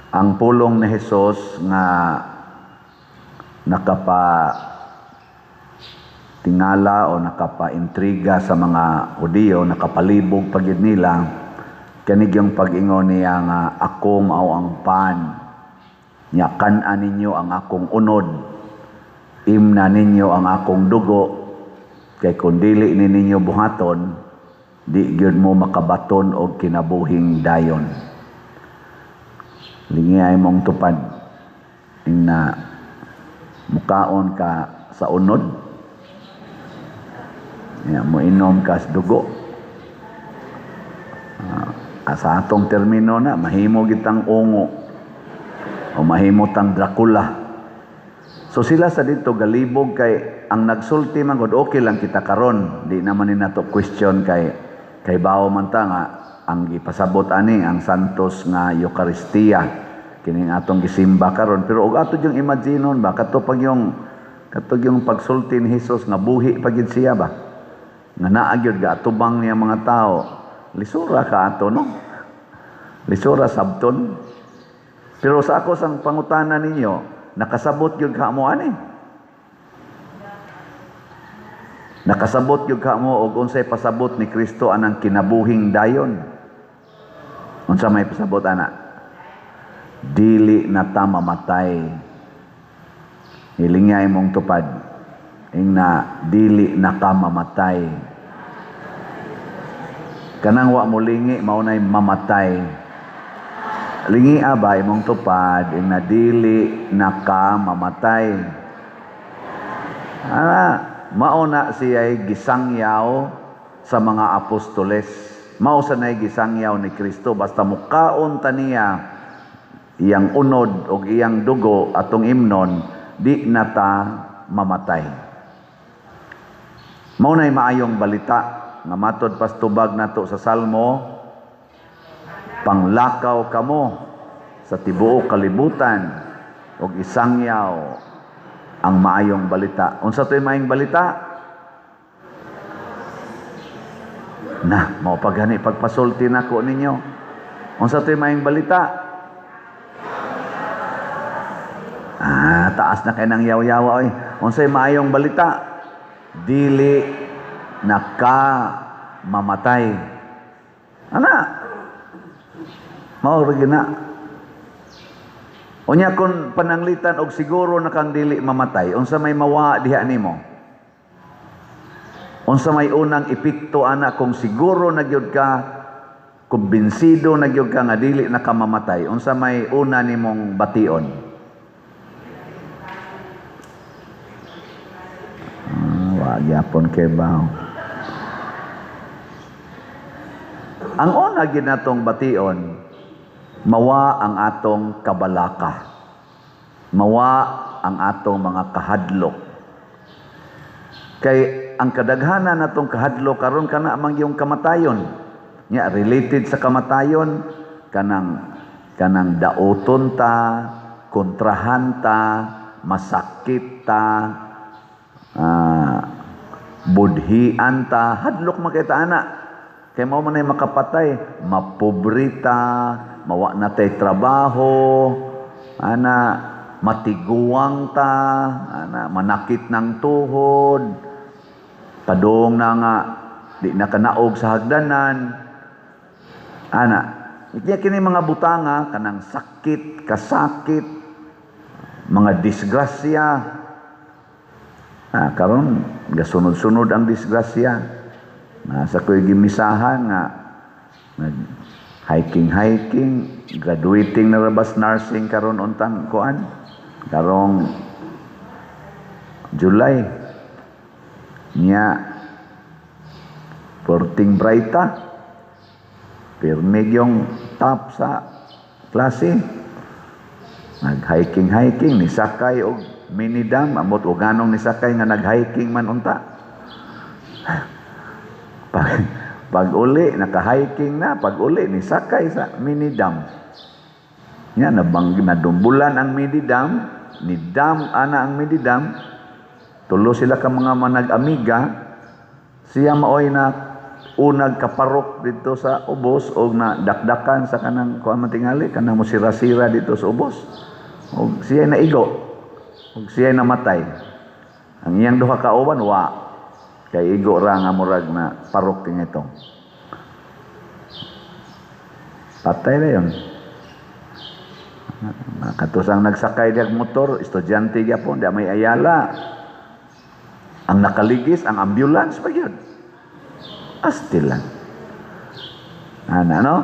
ang pulong ni Hesus nga tingala o nakapaintriga sa mga Hudiyo, nakapalibog pagid nila, kanig yung pag-ingon niya nga ako mao ang pan, nya kan-an ninyo ang akong unod, imna ninyo ang akong dugo, kay kung dili ni ninyo buhaton, di gyud mo makabaton og kinabuhing dayon. Lingay mong tupad na mukaon ka sa unod, ya, mo inom ka sa dugo. Sa atong termino na, mahimo gitang ungo o mahimo tang Dracula. So sila sa dito galibog kay ang nagsulti man gud okay lang kita karon, di naman ni nato question kay bawo man ta nga ang gipasabot ani ang santos nga Eucharistia kining atong gisimba karon, pero og ato yung imaginon ba katong pagsulti ni Hesus nga buhi pagid siya ba nga naa gyud ga atubang niya mga tao, lisura ka ato no, lisura sabton. Pero sa ako sang pangutana ninyo, nakasabot gyud ka mo ani, nakasabot gyud ka mo og unsay pasabot ni Kristo anang kinabuhing dayon. Unsa may pasabot ana? Dili na ta mamatay. Hilingay mong tupad ingna dili na ka mamatay. Kanang wa mo lingi mao nay mamatay. Lingi abay mong tupad ingna dili na ka mamatay. Mao na siya'y gisangyaw sa mga apostoles. Mao sa nay gisangyaw ni Kristo basta mukaon ta niya iyang unod o iyang dugo atong imnon, di na ta mamatay. Mao nay maayong balita nga matod pastubag nato sa Salmo, panglakaw kamo sa tibuok kalibutan og isangyaw ang maayong balita. Unsa toy maayong balita? Na, mao paghani pagpasulti nako ninyo. Unsa toy maayong balita? Taas na kay nang yaw-yawa oy. Unsay maayong balita? Dili na ka mamatay. Ana? Mao ra gina. Unya kun pananglitan og siguro na kang dili mamatay, unsa may mawa diha nimo? Unsa may unang epekto ana kung siguro na gyud ka, kumbinsido na gyud ka nga dili na ka mamatay? Unsa may una nimong bation? Wa gyapon kay bawo. Ang una gyud natong bation, mawa ang atong kabalaka. Mawa ang atong mga kahadlok. Kay ang kadaghanan natong kahadlok karon kana mang yung kamatayon. Nya related sa kamatayon kanang daoton ta, kontrahan ta, masakit ta, budhian ta, hadlok makita ana. Kay mao man ay makapatay, mapobrita, mawa na tay trabaho, matiguang ta, manakit ng tuhod, padong na nga di na kanaog sa hagdanan. Kini mga butanga kanang sakit, kasakit, mga disgrasya. Karon gasunod-sunod ang disgrasya. Nasa ko'y gimisahan nga hiking, graduating na rabas nursing karon untang kuan. Karong July niya porting brighta. Pirmig yung top sa klase. Nag-hiking, nisakay og mini dam, amot og ganong nisakay nga nag-hiking man unta. Pag uli, naka-hiking na, pag uli, nisakay sa mini dam. Yan, nadumbulan ang mini dam, ni dam, ang mini dam, tulo sila ka mga manag-amiga, siya maoy na unag kaparok dito sa ubos o na dakdakan sa kanang kuan man tingali kanang musira-sira dito sa ubos. O siya naigo. O siya namatay. Ang iyang duha ka uban wa kay igo ra nga murag na parok king ito. Patay na yun. Katusang nagsakay diag motor, estudyante gyapon, di may ayala. Ang nakaligis, ang ambulance pa yun. Astil lang. Ano?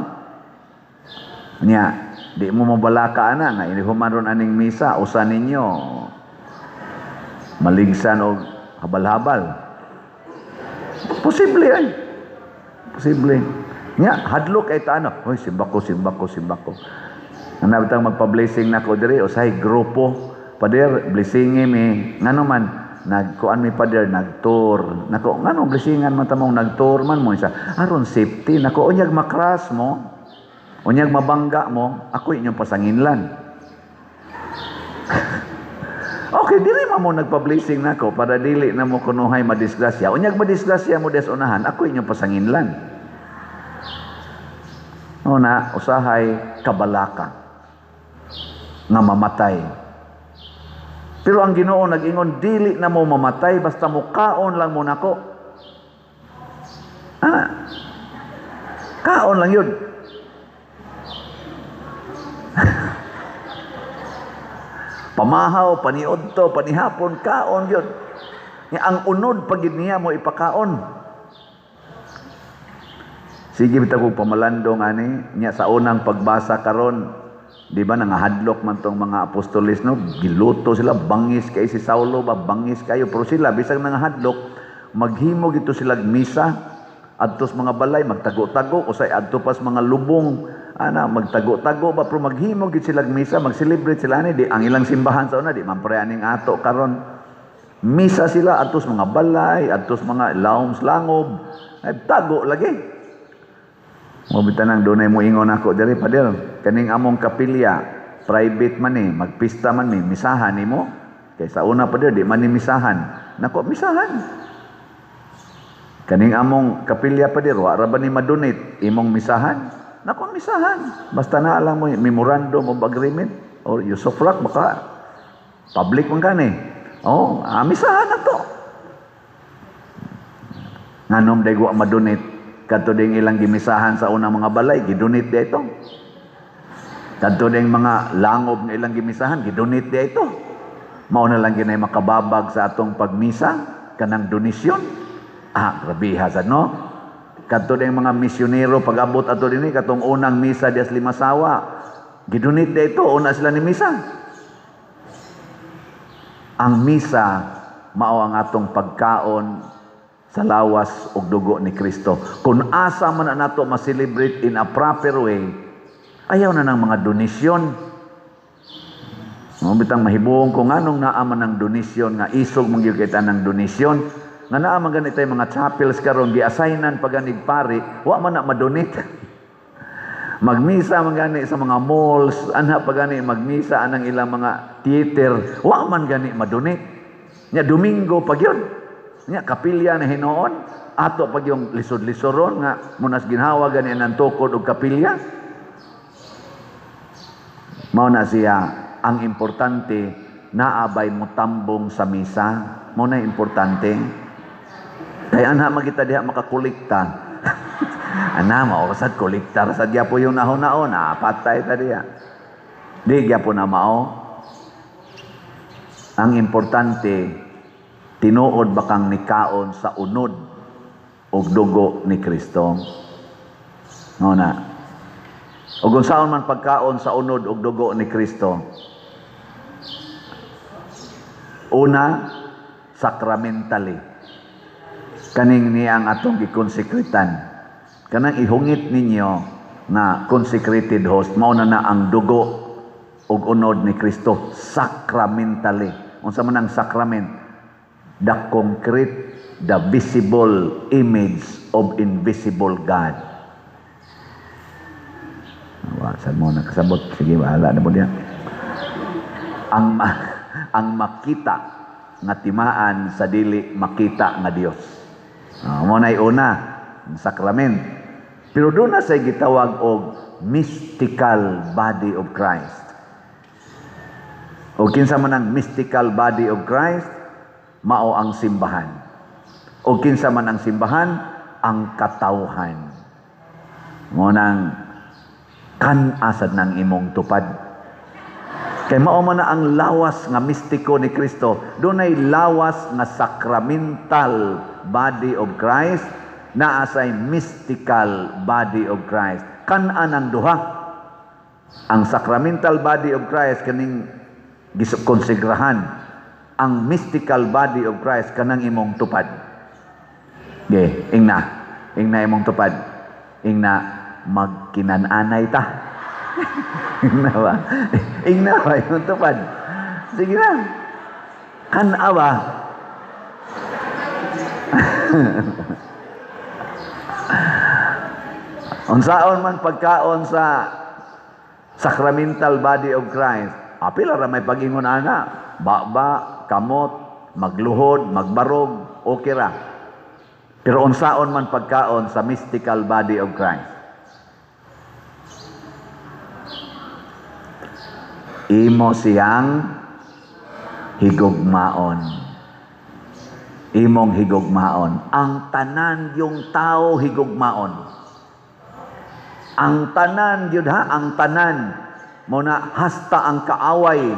Nya, di mo mabalaka ana nga inihuman ron aning misa, usa ninyo maligsan o habal-habal. Posible ay. Posible. Nya, hadlok ay taano. Hoy, simbako. Nabitang magpa-blessing na ko diri, usahay grupo. Pader, blessingin mi. Ngano man, nagkuan mi pader, nag-tour. Nako, ngano, blessingan man tamong nag-tour man mo isa. Aron safety. Nako, unyag makras mo, unyag mabangga mo, ako inyong pasanginlan. Okay, dili mo nagpa-blessing nako para dili na mo kunuhay madisgrasya. Unyag madisgrasya mo des unahan, ako inyong pasanginlan. Una, usahay kabalaka nga mamatay. Pero ang Ginoo nag-ingon, dili na mo mamatay basta mo kaon lang mo nako. Kaon lang yun. Pamahaw, paniudto, panihapon, kaon yun. Ang unod pagid niya mo ipakaon. Sige bitaw kog pamalandong ani nya sa unang pagbasa karon, di ba nangahadlok man tong mga apostoles no, giluto sila, bangis kay si Saulo, bangis kayo, pero sila bisag nangahadlok, maghimo gito sila misa adtos mga balay, magtago-tago usay adto pas mga lubong magtago-tago ba, pero maghimo gid sila misa, mag-celebrate sila ni di ang ilang simbahan sa una di man pre aning ato karon. Misa sila adtos mga balay, adtos mga laoms langob, ay tago lagi. Mo bitanang dunay mo ingon ako diri pader, kaning among kapilya private man ni, magpista man ni, misahan nimo kay sa una pader di man ni misahan. Nako misahan. Kaning among kapilya pader wa ra ba ni madonate imong misahan? Nako misahan. Basta na alam mo memorandum of agreement or usufruct baka public man kani. Misahan na to. Nganom day wa madonate kadto ding ilang gimisahan sa unang mga balay, gidonate di ito. Kadto ding mga langob nga ilang gimisahan, gidonate di ito. Mao na lang ginay makababag sa atong pagmisa, kanang donasyon. Grabe hasad no? Kadto ding mga misyonero, pag-abot ato dinhi, katong unang misa dias Limasawa, gidonate di ito, una sila ni misa. Ang misa, mao ang atong pagkaon sa lawas ug dugo ni Kristo. Kung asa man nato ma-celebrate in a proper way, ayaw na ng mga donasyon. Bitang mahibuong kung anong naaman ng donasyon, nga isog mong kita ng donasyon, nga naaman ganit ay mga chapels karon gi-assignan paganig pari, wa man na madonate. Magmisa man gani sa mga malls, anha pagani magmisa anang ilang mga theater, wa man gani madonate. Nya Domingo pag yun. Nya kapilya na hinoon, ato pag yung lisod-lisoron nga munas ginhawa gani ang tukod og kapilya. Mao na siya ang importante, naabay mo tambong sa misa. Mao na importante. Kaya anha magita diha makakolekta. Maorasad kolektar sa diya po yung nahon-nahon, patay ta diya. Di gyapon na mao. Ang importante, tinuod ba kang nikaon sa unod og dugo ni Kristo? No na. O kung saan man pagkaon sa unod og dugo ni Kristo. Una, sacramentally. Kaning niya ang atong gikonsekritan. Kanang ihungit ninyo na consecrated host, mao na ang dugo og unod ni Kristo sacramentally. Unsa man ang sacrament? The concrete, the visible image of invisible God. Saan mo nakasabot? Sige, bahala na mo diyan. Ang makita nga timaan sa dili makita nga Dios. Mo na una, sakrament. Pero doon na say gitawag og mystical body of Christ. O kinsa man ang mystical body of Christ, mao ang simbahan. O kinsa man ang simbahan, ang katawhan. Mo nang kan-asad ng imong tupad. Kay mao man na ang lawas nga mistiko ni Kristo. Dunay lawas nga sacramental body of Christ, naa say mystical body of Christ. Kan-an ang duha. Ang sacramental body of Christ kaning gikonsegrahan. Ang mystical body of Christ kanang imong tupad. Ingna imong tupad. Ingna magkinananay ta. Ingna ba yung tupad? Sige na. Kan-awa. Unsaon man pagkaon sa sacramental body of Christ, apil ra may pag-ingon ana, baba, kamot, magluhod, magbarog, okay ra. Pero unsaon man pagkaon sa mystical body of Christ? Imo siyang higugmaon. Imong higugmaon. Ang tanan yung tao higugmaon. Ang tanan yun ha, ang tanan. Muna hasta ang kaaway.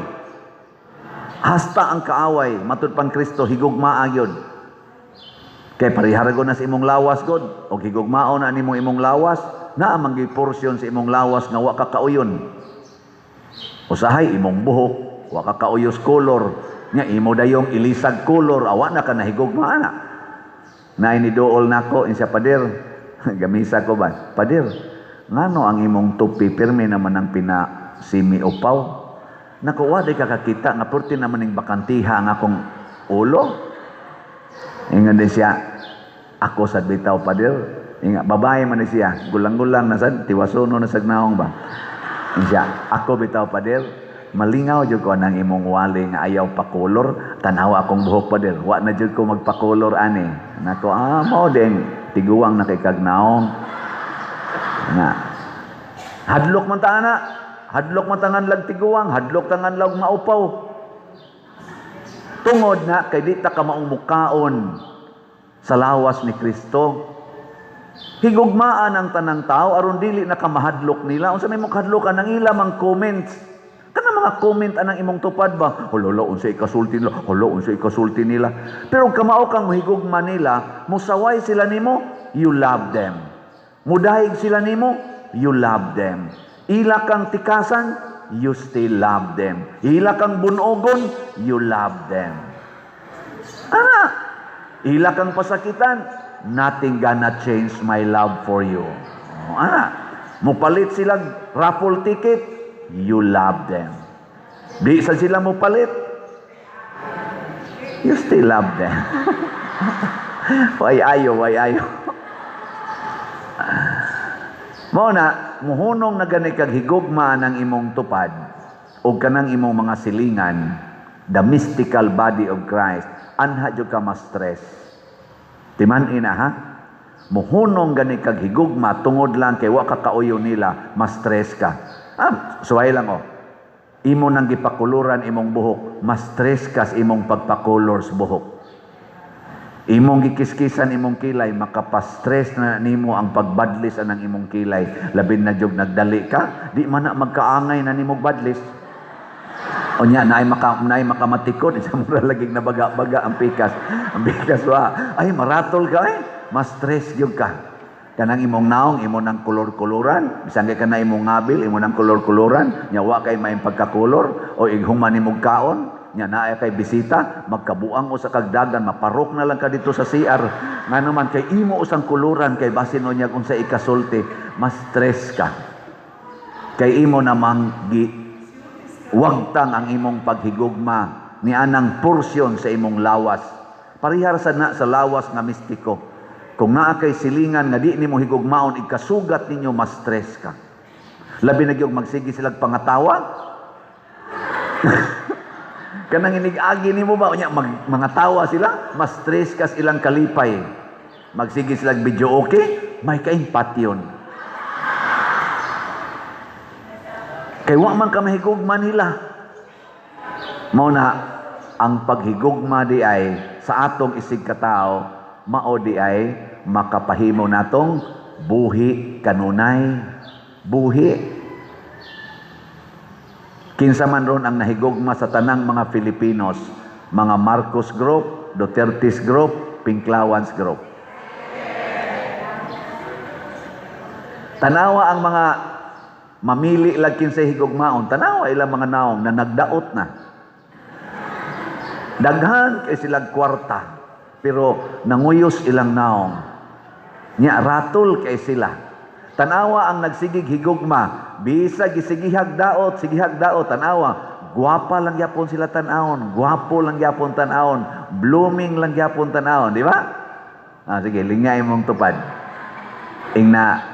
Hasta ang kaaway. Matud pan Kristo, higugmaa yun. Kay pariharago na sa imong lawas, God. O higugmaon na nimong imong lawas, na amang giporsyon sa imong lawas nga wa ka kauyon. Usahay imong buhok, wa ka kauyos color, nya imo dayong ilisag color, awa na ka nahigugma na. Na inidool nako insya pader. Gamisa ko ba? Pader, ngano ang imong tupi pirmi naman ang pinasimi upaw? Nako wa day kakakita nga purti naman ning bakantiha ang akong ulo. Ingon din siya, ako sad bitaw pader. Inga babae man ni siya, gulang-gulang na sad, tiwasono na sad naong ba. Siya, ako bitaw pader, malingaw jud ko nang imong wali nga ayaw pa color, tanawa akong buhok pader, wa na jud ko magpa-color ani. Nako, mao din tiguwang na kay kagnaong. Na. Hadlok man ta ana, hadlok man tangan lag tiguwang, hadlok tangan lag maupaw. Tungod na kay di ta ka maong mukaon sa lawas ni Kristo. Higugmaan ang tanang tao aron dili nakamahadlok nila. Unsa may makahadlokan nang ilang ang comments. Kana mga comment anang imong tupad ba? Hololo unsay ikasulti nila. Holo unsay ikasulti nila. Pero kamao kang higugma nila, musaway sila nimo, you love them. Mudahig sila nimo, you love them. Ila kang tikasan, you still love them. Ila kang bunogon, you love them. Ana, ila kang pasakitan, nothing gonna change my love for you. Mupalit sila raffle ticket, you love them. Di sa sila mupalit, you still love them. Way ayo. Mao na, muhunong na gani kag higugma ng imong tupad o kanang imong mga silingan, the mystical body of Christ, anha jud ka ma-stress. Timan ina ha, muhunong gani kag higugma tungod lang kay wa ka kauyo nila, ma-stress ka. Suway lang imo nang gipakuluran imong buhok, ma-stress ka sa imong pagpakolor sa buhok. Imong gikiskisan imong kilay, makapastress na nimo ang pagbadlis anang imong kilay. Labin na jog nagdali ka, di man na magkaangay na nimo badlis. O niya, naay makamatikod, isa mura laging nabaga-baga ang pikas. Ang pikas ay maratol ka ma-stress jog ka. Kanang imong naong, imo ng kulor-kuluran, bisang ka na imong ngabil, imo ng kulor-kuluran, nyawa kay may pagkakulor, o ighuman imong kaon, nya naay kay bisita, magkabuang o sa kagdagan, maparok na lang ka dito sa CR. Nga naman kay imo usang kuluran kay basin o niya kung sa ikasulti, mas stress ka. Kay imo namang wagtang ang imong paghigugma ni anang porsyon sa imong lawas. Parihar sa lawas nga mistiko. Kung naa kay silingan nga di nimo higugmaon, ikasugat ninyo mas stress ka. Labi na gyud magsigi sila pangatawa. Kanang inig-agi nimo ba unya mga tawa sila, mas stress kas ilang kalipay. Magsige sila video okay, may kaimpat yun. Kay wa man ka mahigugma nila. Mao na ang paghigugma di ay sa atong isig katao, mao di ay makapahimo natong buhi kanunay. Buhi. Kinsa man ron ang nahigugma sa tanang mga Filipinos, mga Marcos Group, Duterte's Group, Pinklawans Group. Tanawa ang mga mamili lagkin sa higugmaon, tanawa ilang mga naong na nagdaot na. Daghan kay silang kwarta, pero nanguyos ilang naong. Nya ratol kay sila. Tanawa ang nagsigig higugma, bisa gisigihag daot, tanawa. Guwapa lang yapon sila tanawon, guwapo lang yapon tanawon, blooming lang yapon tanawon, di ba? Sige, lingay mong tupad. Ingna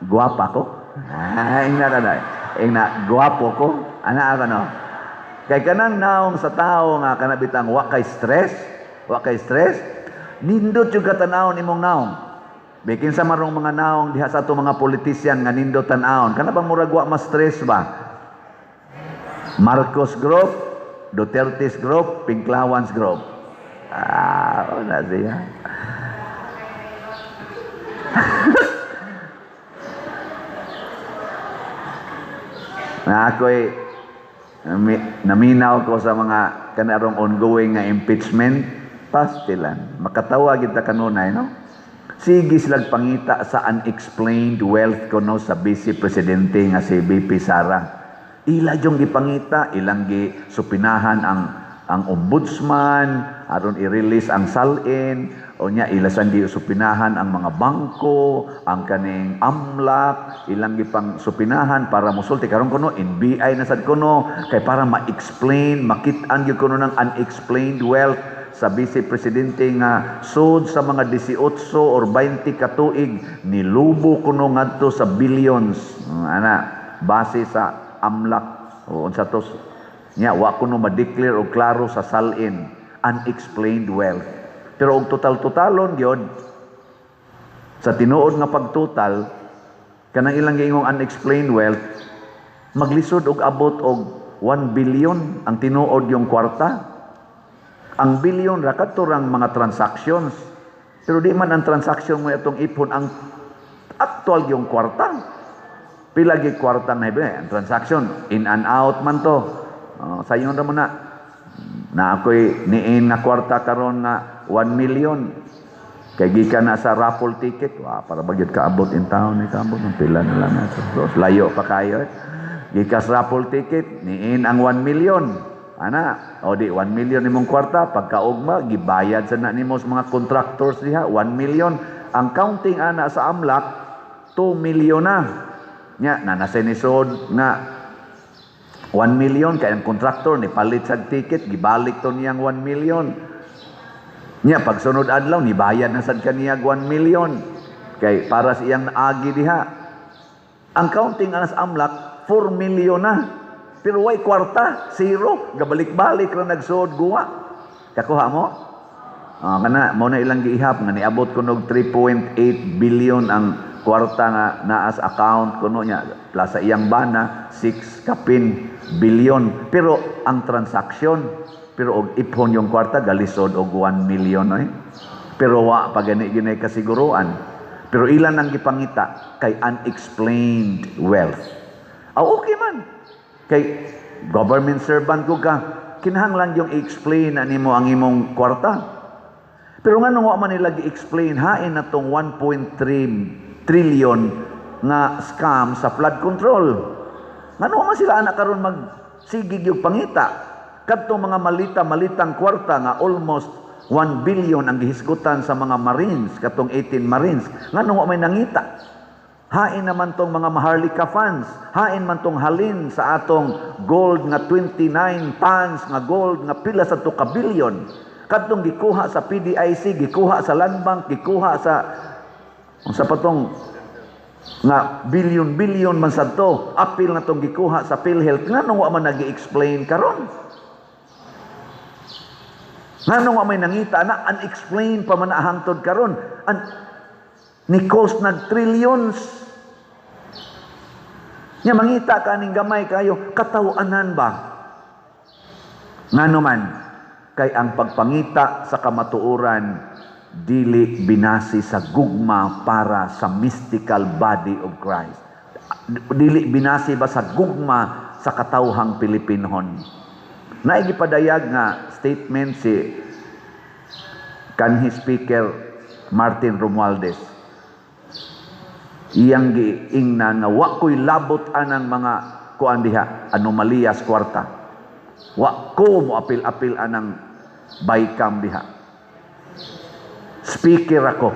guwapa ko. Ingna guwapo ko. Ana ka no. Kay kanang naong sa tao nga kanabitang wa kay stress, nindot yung katanawon imong naong. Bikin sa marong mga naong diha sa ato mga politisyan nga nindot tanawon. Kana bang murag wa ma-stress ba? Marcos Group, Duterte's Group, Pinklawans Group. Wala siya. Na ako'y naminaw ko sa mga kanarong ongoing nga impeachment, pastilan. Makatawa kita kanunay, no? Sige silang pangita sa unexplained wealth ko no sa Vice Presidente nga si VP Sara. Ila yung gipangita, ilang supinahan ang ombudsman, aron i-release ang salin, o nya ilasan di supinahan ang mga bangko, ang kaning amlak, ilang gipang supinahan para musulti karon kuno NBI na sad kuno kay para ma-explain, makit-an gyud kuno ng unexplained wealth sa Vice Presidente nga sud sa mga 18 or 20 ka tuig nilubo kuno ngadto sa billions. Base sa amlak o unsa to nya wa kuno ma-declare og klaro sa salin, unexplained wealth. Pero og total-totalon gyud sa tinuod nga pagtotal kanang ilang giingong unexplained wealth maglisod og abot og 1 billion ang tinuod yung kwarta. Ang billion ra kadto rang mga transactions. Pero di man ang transaction mo itong ipon ang actual yung kwarta. Pila gi kwarta na ibe ang transaction in and out man to. Sayon ra mo na ako'y niin na kwarta karon nga 1 million. Kay gikan na sa raffle ticket, para bagyod kaabot in town ni kaabot ng pila na lang nato. So, layo pa kayo. Gikas raffle ticket, niin ang 1 million. O di 1 million nimong kwarta, pagkaugma gibayad sa na nimo sa mga contractors diha 1 million. Ang counting ana sa amlak 2 million na. Nya na nasenisod nga 1 million kay ang contractor ni palit sa ticket gibalik to niyang 1 million. Nya pagsunod adlaw ni bayad na sad kaniya 1 million kay para sa iyang naagi diha. Ang counting anas amlak 4 million na. Pero way kwarta, zero, gabalik-balik ra nagsuod guwa. Kakuha mo? Kana mo na ilang giihap nga niabot kunog 3.8 billion ang kwarta nga naa sa account kuno nya plus sa iyang bana 6 kapin billion. Pero ang transaction pero og ipon yung kwarta galisod og 1 million Pero wa pa gani kasiguruan. Pero ilan ang gipangita kay unexplained wealth. Okay man. Kay government servant ko ka, kinahanglan yung i-explain nimo ang imong kwarta. Pero nga nung wa man nila gi-explain hain na tong 1.3 trillion nga scam sa flood control. Ngano man sila anak karon magsigig yung pangita. Kadtong mga malitang kwarta nga almost 1 billion ang gihisgutan sa mga Marines, katong 18 Marines. Ngano wa may nangita. Hain naman tong mga Maharlika funds, hain man tong halin sa atong gold nga 29 tons nga gold nga pila sa 2 ka billion. Kadtong gikuha sa PDIC, gikuha sa Land Bank, gikuha sa unsa pa tong nga billion man sadto, apil na tong gikuha sa PhilHealth. Ngano wa man nagi-explain karon? Ngano nga may nangita na unexplained pa man ahangtod karon. Ni cost nag trillions. Nya mangita ka ning gamay kayo, katawanan ba? Ngano man kay ang pagpangita sa kamatuoran dili binasi sa gugma para sa mystical body of Christ. Dili binasi ba sa gugma sa katawhang Pilipinhon. Naigipadayag nga statement si kanhi speaker Martin Romualdez. Iyang giingnan nga wa ko'y labot anang mga kuan diha, anomaliyas kwarta. Wa ko mo apil-apil anang baykam diha. Speaker ako.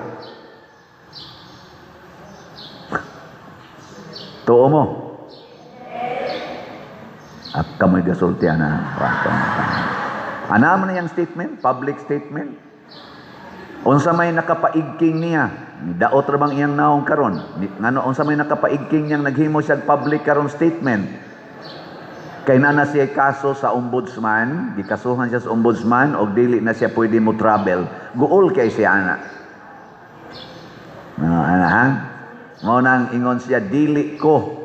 Tuo mo. At kamoy gasulti ana. Ana man yang statement, public statement. Unsa may nakapaigking niya, daot ra bang iyang naong karon? Ngano unsa may nakapaigking niyang naghimo siya public karon statement? Kay na siya kaso sa ombudsman, gikasuhan siya sa ombudsman og dili na siya pwede mo travel. Guol kay siya ana. Ana ha? Mao nang ingon siya dili ko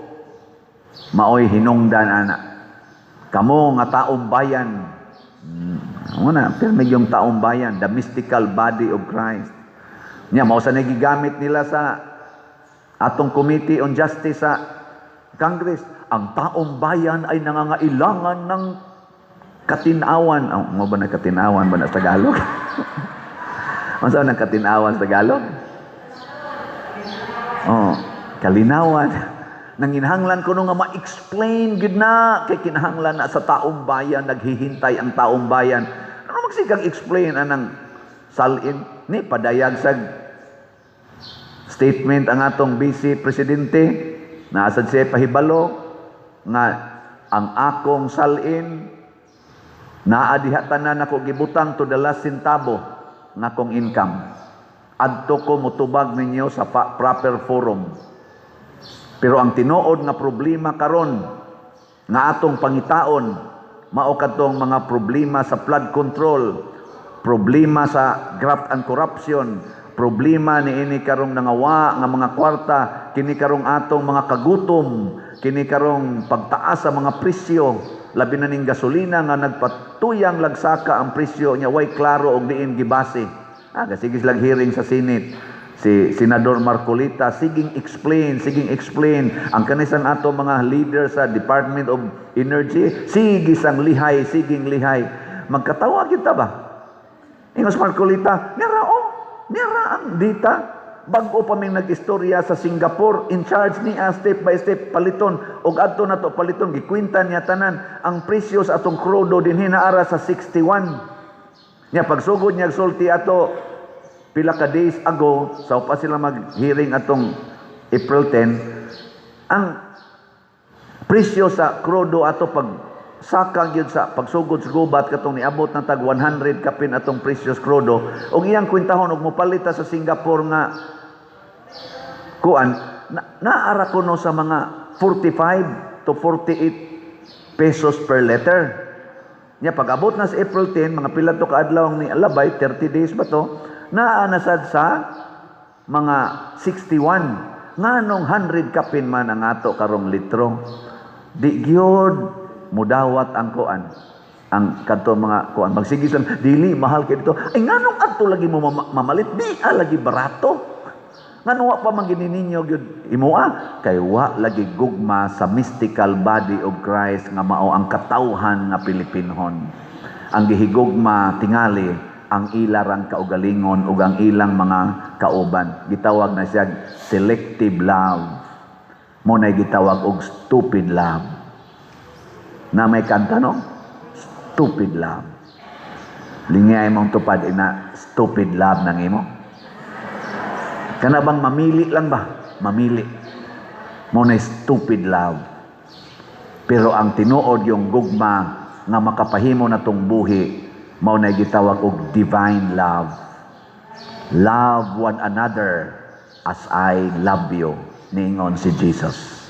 maoy hinungdan ana. Kamo nga taong bayan. Una, pirmi yung taong bayan, the mystical body of Christ. Nya mao sa nagigamit nila sa atong Committee on Justice sa Congress. Ang taong bayan ay nangangailangan ng katinawan. Mo ba na katinawan ba na sa Tagalog? Ano sa nang katinawan sa Tagalog? Kalinawan. Nanginhanglan ko nga ma-explain gid na kay kinahanglan na sa taong bayan, naghihintay ang taong bayan. Ano magsigang explain anang salin ni padayag sa statement ang atong Vice Presidente na asad siya pahibalo nga ang akong salin naadihatan na nako gibutang to the last centavo nga akong income. Adto ko mutubag ninyo sa proper forum. Pero ang tinuod nga problema karon nga atong pangitaon mao kadtong mga problema sa flood control, problema sa graft and corruption, problema niini karong nangawa nga mga kwarta, kini karong atong mga kagutom, kini karong pagtaas sa mga presyo, labi na ning gasolina nga nagpatuyang lagsaka ang presyo nya way klaro og diin gibase. Sige silang hearing sa Senate. Si Senador Marcolita, siging explain. Ang kanisan ato mga leaders sa Department of Energy, siging lihay. Magkatawa kita ba? Ingos Marcolita, nira ang dita. Bago pa may nag-istorya sa Singapore, in charge niya step by step paliton. Og adto na to paliton, gikwinta niya tanan. Ang presyo sa atong krudo din hinaara sa 61. Nya pagsugod niya sulti ato, pila ka days ago, sa pa sila mag-hearing atong April 10, ang presyo sa krudo ato pag saka gyud sa pagsugod sa gubat katong niabot na tag 100 kapin atong presyo sa krudo, og iyang kwintahon og mopalita sa Singapore nga kuan naara kuno sa mga 45 to 48 pesos per liter. Nya pag abot na sa April 10, mga pila to kaadlaw ni alabay, 30 days ba to? Naanasad sa mga 61. Nganong 100 kapin man ang ato karong litro. Di gyud mudawat ang kuan. Ang kadto mga kuan magsigisan dili mahal kay dito. Ay nganong adto lagi mo mamalit di lagi barato. Nganong wa pa man gininyo gyud imoa kay wa lagi gugma sa mystical body of Christ nga mao ang katawhan nga Pilipinhon. Ang gihigugma tingali ang ilarang kaugalingon ug ang ilang mga kauban. Gitawag na siya selective love. Mo na gitawag og stupid love. Na may kanta no? Stupid love. Lingay mong tupad ina stupid love nang imo. Kana bang mamili lang ba? Mamili. Mo na stupid love. Pero ang tinuod yung gugma nga makapahimo na tong buhi mao na gitawag og divine love. Love one another as I love you, niingon si Jesus.